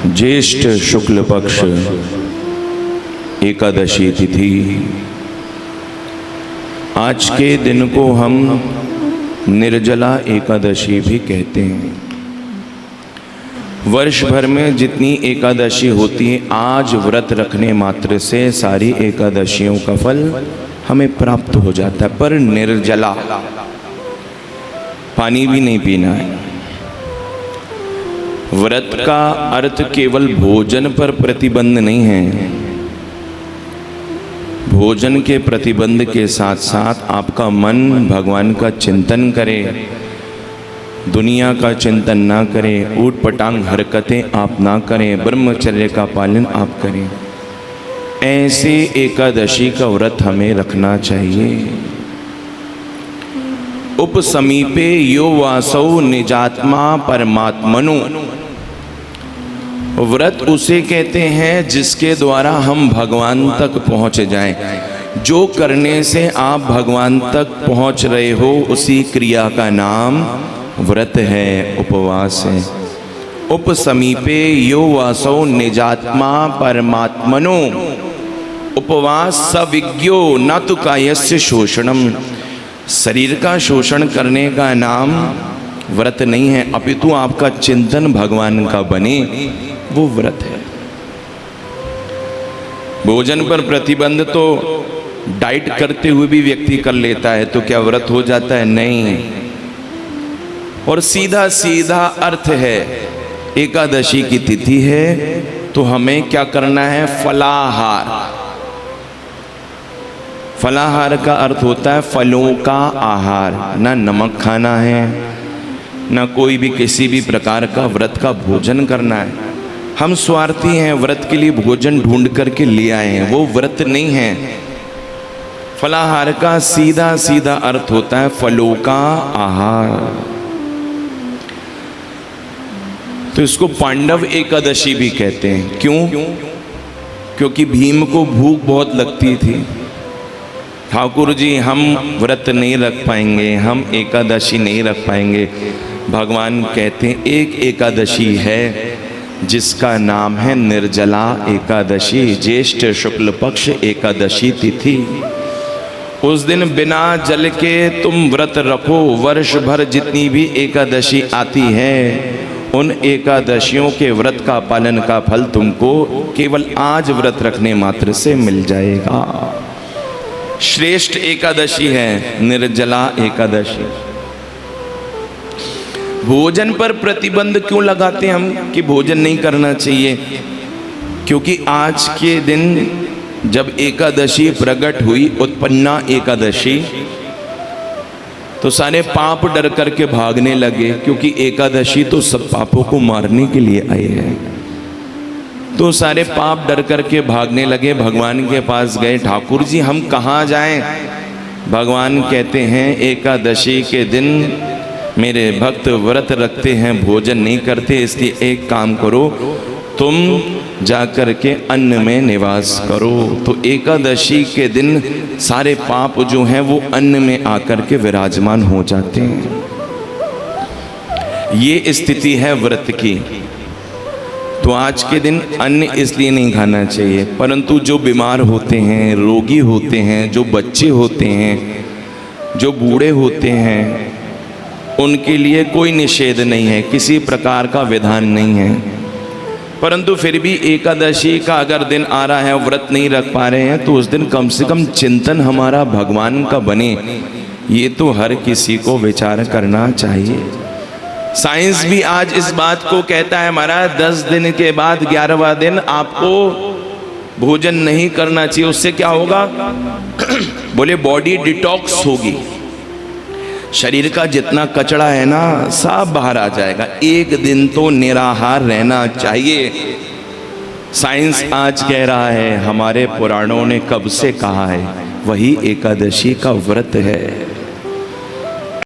ज्येष्ठ शुक्ल पक्ष एकादशी तिथि। आज के दिन को हम निर्जला एकादशी भी कहते हैं। वर्ष भर में जितनी एकादशी होती है, आज व्रत रखने मात्र से सारी एकादशियों का फल हमें प्राप्त हो जाता है। पर निर्जला, पानी भी नहीं पीना है। व्रत का अर्थ केवल भोजन पर प्रतिबंध नहीं है। भोजन के प्रतिबंध के साथ साथ आपका मन भगवान का चिंतन करे, दुनिया का चिंतन ना करें, ऊट पटांग हरकतें आप ना करें, ब्रह्मचर्य का पालन आप करें। ऐसे एकादशी का व्रत हमें रखना चाहिए। उपसमीपे यो वासौ निजात्मा परमात्मनो। व्रत उसे कहते हैं जिसके द्वारा हम भगवान तक पहुंच जाएं। जो करने से आप भगवान तक पहुंच रहे हो, उसी क्रिया का नाम व्रत है, उपवास है। उपसमीपे यो वासौ निजात्मा परमात्मनो। उपवास सविज्ञो न तु कायस्य शोषणम। शरीर का शोषण करने का नाम व्रत नहीं है, अपितु आपका चिंतन भगवान का बने, वो व्रत है। भोजन पर प्रतिबंध तो डाइट करते हुए भी व्यक्ति कर लेता है, तो क्या व्रत हो जाता है? नहीं। और सीधा सीधा अर्थ है, एकादशी की तिथि है तो हमें क्या करना है? फलाहार। फलाहार का अर्थ होता है फलों का आहार। ना नमक खाना है, ना कोई भी किसी भी प्रकार का व्रत का भोजन करना है। हम स्वार्थी हैं, व्रत के लिए भोजन ढूंढ करके ले आए हैं, वो व्रत नहीं है। फलाहार का सीधा सीधा अर्थ होता है फलों का आहार। तो इसको पांडव एकादशी भी कहते हैं। क्यों? क्योंकि भीम को भूख बहुत लगती थी। ठाकुर जी हम व्रत नहीं रख पाएंगे, हम एकादशी नहीं रख पाएंगे। भगवान कहते हैं एक एकादशी है जिसका नाम है निर्जला एकादशी, ज्येष्ठ शुक्ल पक्ष एकादशी तिथि। उस दिन बिना जल के तुम व्रत रखो। वर्ष भर जितनी भी एकादशी आती है, उन एकादशियों के व्रत का पालन का फल तुमको केवल आज व्रत रखने मात्र से मिल जाएगा। श्रेष्ठ एकादशी है निर्जला एकादशी। भोजन पर प्रतिबंध क्यों लगाते हैं हम कि भोजन नहीं करना चाहिए? क्योंकि आज के दिन जब एकादशी प्रकट हुई, उत्पन्ना एकादशी, तो सारे पाप डर करके भागने लगे। क्योंकि एकादशी तो सब पापों को मारने के लिए आई है। तो सारे पाप डर करके भागने लगे, भगवान के पास गए, ठाकुर जी हम कहाँ जाएं? भगवान कहते हैं एकादशी के दिन मेरे भक्त व्रत रखते हैं, भोजन नहीं करते, इसलिए एक काम करो, तुम जाकर के अन्न में निवास करो। तो एकादशी के दिन सारे पाप जो हैं वो अन्न में आकर के विराजमान हो जाते हैं। ये स्थिति है व्रत की। तो आज के दिन अन्न इसलिए नहीं खाना चाहिए, परंतु जो बीमार होते हैं, रोगी होते हैं, जो बच्चे होते हैं, जो बूढ़े होते हैं, उनके लिए कोई निषेध नहीं है, किसी प्रकार का विधान नहीं है। परंतु फिर भी एकादशी का अगर दिन आ रहा है, व्रत नहीं रख पा रहे हैं, तो उस दिन कम से कम चिंतन हमारा भगवान का बने, ये तो हर किसी को विचार करना चाहिए। साइंस भी आज इस बात को कहता है महाराज, 10 दिन के बाद 11वां दिन आपको भोजन नहीं करना चाहिए। उससे क्या होगा? बोले बॉडी डिटॉक्स होगी, शरीर का जितना कचरा है ना सब बाहर आ जाएगा। एक दिन तो निराहार रहना चाहिए। साइंस आज कह रहा है, हमारे पुराणों ने कब से कहा है, वही एकादशी का व्रत है।